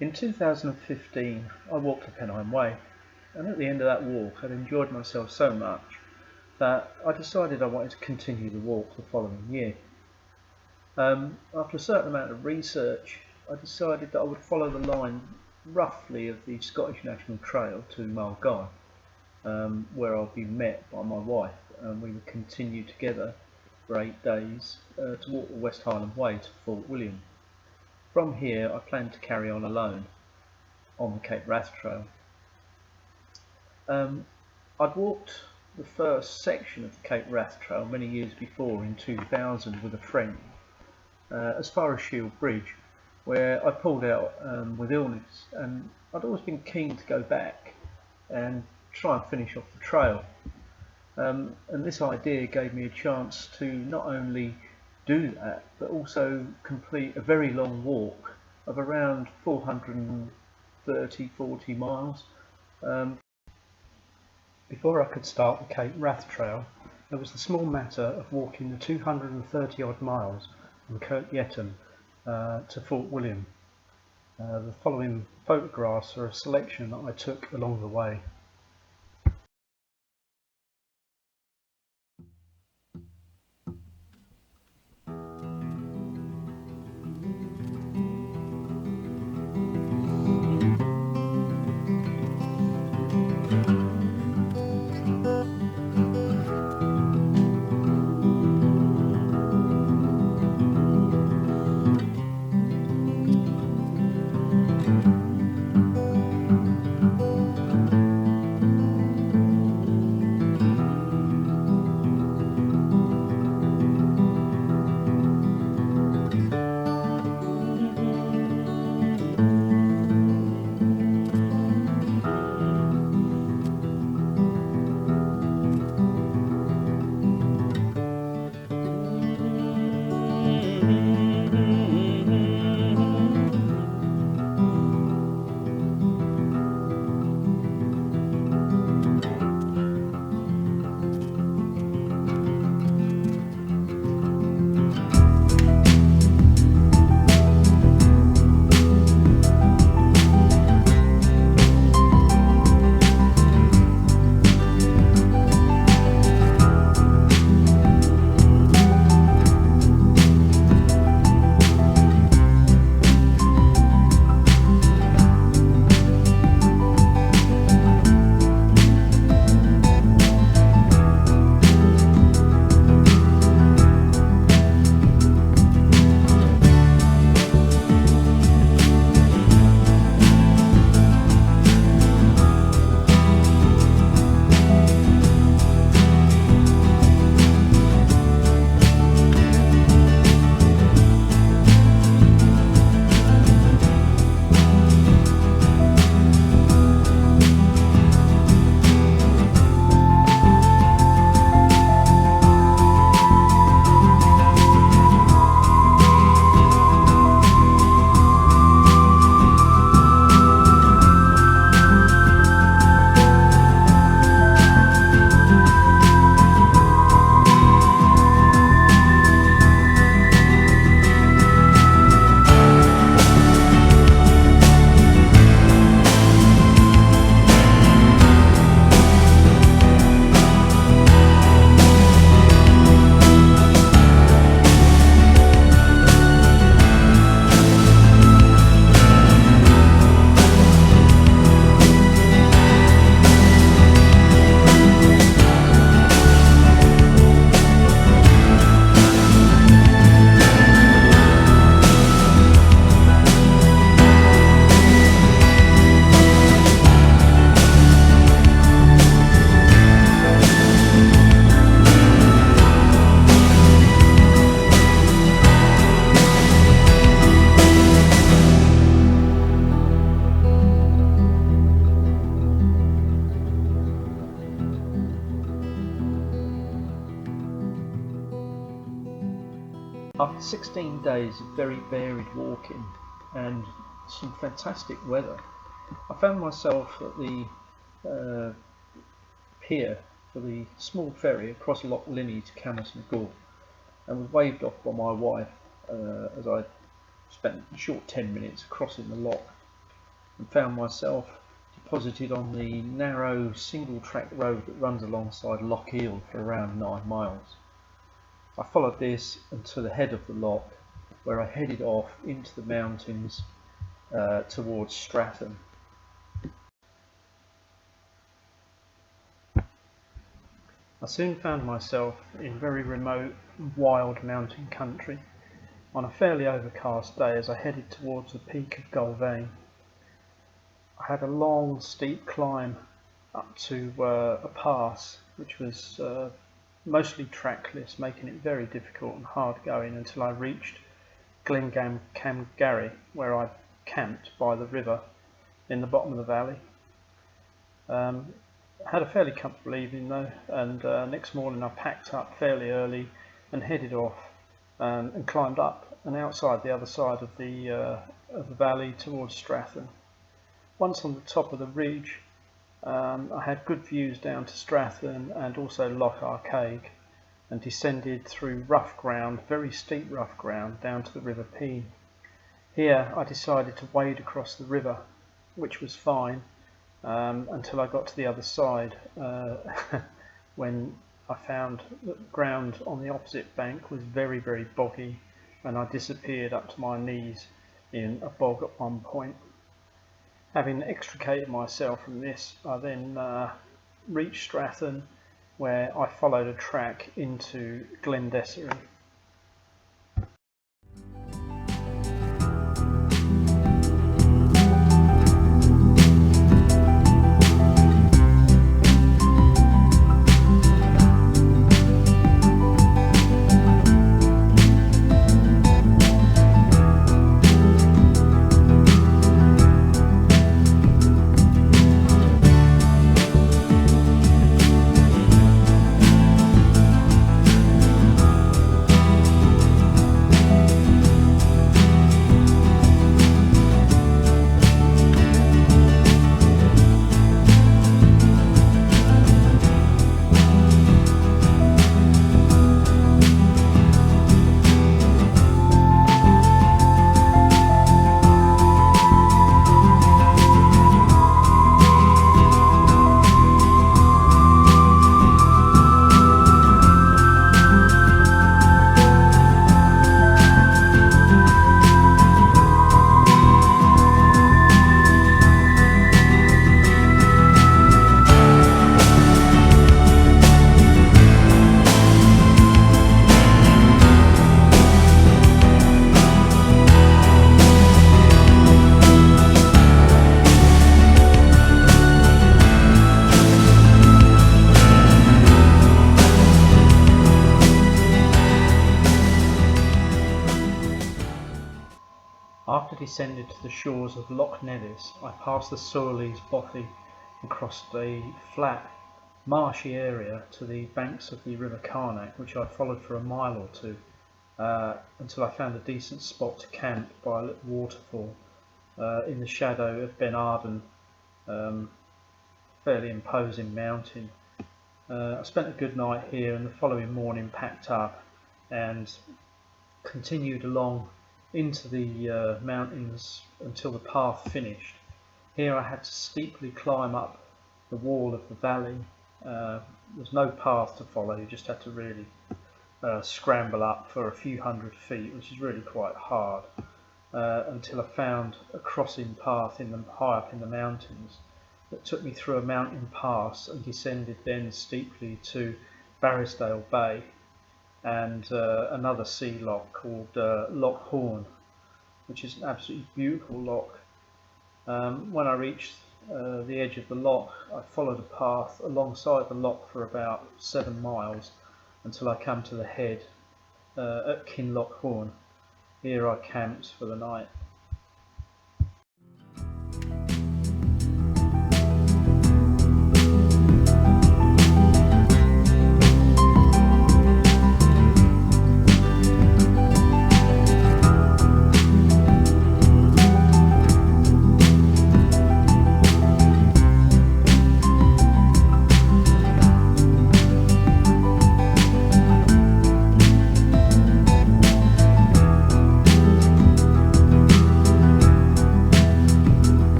In 2015 I walked the Pt.1 Way, and at the end of that walk I'd enjoyed myself so much that I decided I wanted to continue the walk the following year. After a certain amount of research, I decided that I would follow the line roughly of the Scottish National Trail to Mulgai, where I'll be met by my wife, and we would continue together for 8 days to walk the West Highland Way to Fort William. From here I plan to carry on alone on the Cape Wrath Trail. I'd walked the first section of the Cape Wrath Trail many years before in 2000 with a friend, as far as Shield Bridge, where I pulled out with illness, and I'd always been keen to go back and try and finish off the trail. And this idea gave me a chance to not only do that, but also complete a very long walk of around 430-40 miles. Before I could start the Cape Wrath Trail, there was the small matter of walking the 230 odd miles from Kirk, Yetholm to Fort William. The following photographs are a selection that I took along the way. After 16 days of very varied walking and some fantastic weather, I found myself at the pier for the small ferry across Loch Linney to Camas-na-Gawr, and was waved off by my wife as I spent a short 10 minutes crossing the loch. and found myself deposited on the narrow single-track road that runs alongside Loch Eel for around 9 miles. I followed this until the head of the loch, where I headed off into the mountains towards Strathcarron. I soon found myself in very remote, wild mountain country on a fairly overcast day as I headed towards the peak of Gulvain. I had a long, steep climb up to a pass which was mostly trackless, making it very difficult and hard going until I reached Glencamgarry, where I camped by the river in the bottom of the valley. I had a fairly comfortable evening though, and next morning I packed up fairly early and headed off and climbed up and outside the other side of the valley towards Strathcarron. Once on the top of the ridge, I had good views down to Strathcarron and also Loch Arkaig, and descended through rough ground, very steep rough ground, down to the River Peen. Here I decided to wade across the river, which was fine, until I got to the other side, when I found that the ground on the opposite bank was very, very boggy, and I disappeared up to my knees in a bog at one point. Having extricated myself from this, I then reached Strathcarron, where I followed a track into Glendessery. After descending to the shores of Loch Nevis, I passed the Sorleys Bothy and crossed a flat, marshy area to the banks of the River Carnac, which I followed for a mile or two until I found a decent spot to camp by a little waterfall in the shadow of Ben Arden, fairly imposing mountain. I spent a good night here, and the following morning packed up and continued along into the mountains until the path finished. Here I had to steeply climb up the wall of the valley. There was no path to follow, you just had to really scramble up for a few hundred feet, which is really quite hard, until I found a crossing path high up in the mountains that took me through a mountain pass and descended then steeply to Barrisdale Bay and another sea loch called Loch Horn, which is an absolutely beautiful loch. When I reached the edge of the loch, I followed a path alongside the loch for about 7 miles until I come to the head at Kinloch Horn. Here I camped for the night.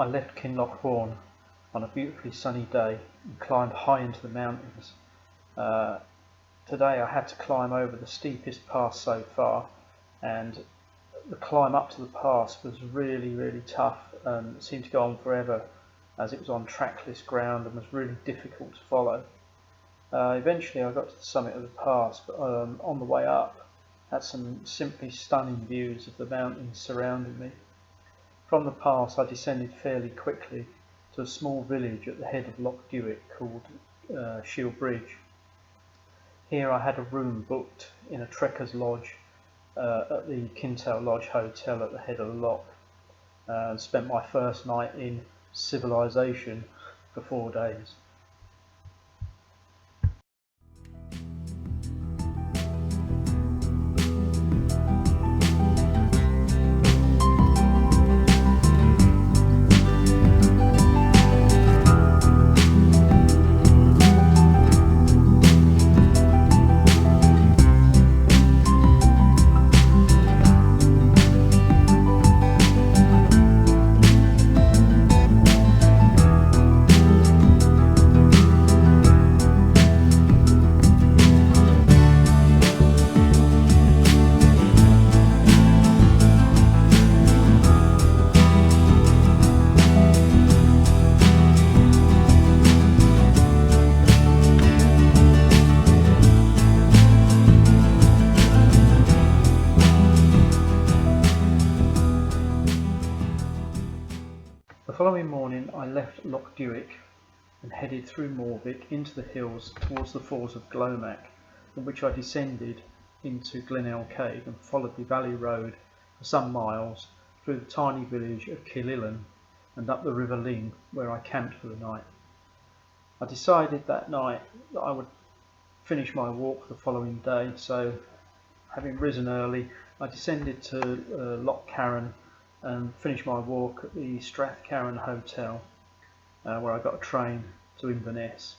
I left Kinlochbourne on a beautifully sunny day and climbed high into the mountains. Today I had to climb over the steepest pass so far, and the climb up to the pass was really tough and it seemed to go on forever as it was on trackless ground and was really difficult to follow. Eventually I got to the summit of the pass, but on the way up had some simply stunning views of the mountains surrounding me. From the pass I descended fairly quickly to a small village at the head of Loch Duick called Shield Bridge. Here I had a room booked in a trekker's lodge at the Kintail Lodge Hotel at the head of the loch, and spent my first night in civilization for 4 days. The following morning I left Loch Duick and headed through Morvick into the hills towards the falls of Glomac, from which I descended into Glenelg Cave and followed the valley road for some miles through the tiny village of Killillan and up the River Ling, where I camped for the night. I decided that night that I would finish my walk the following day, so having risen early I descended to Loch Carron and finished my walk at the Strathcarron Hotel, where I got a train to Inverness.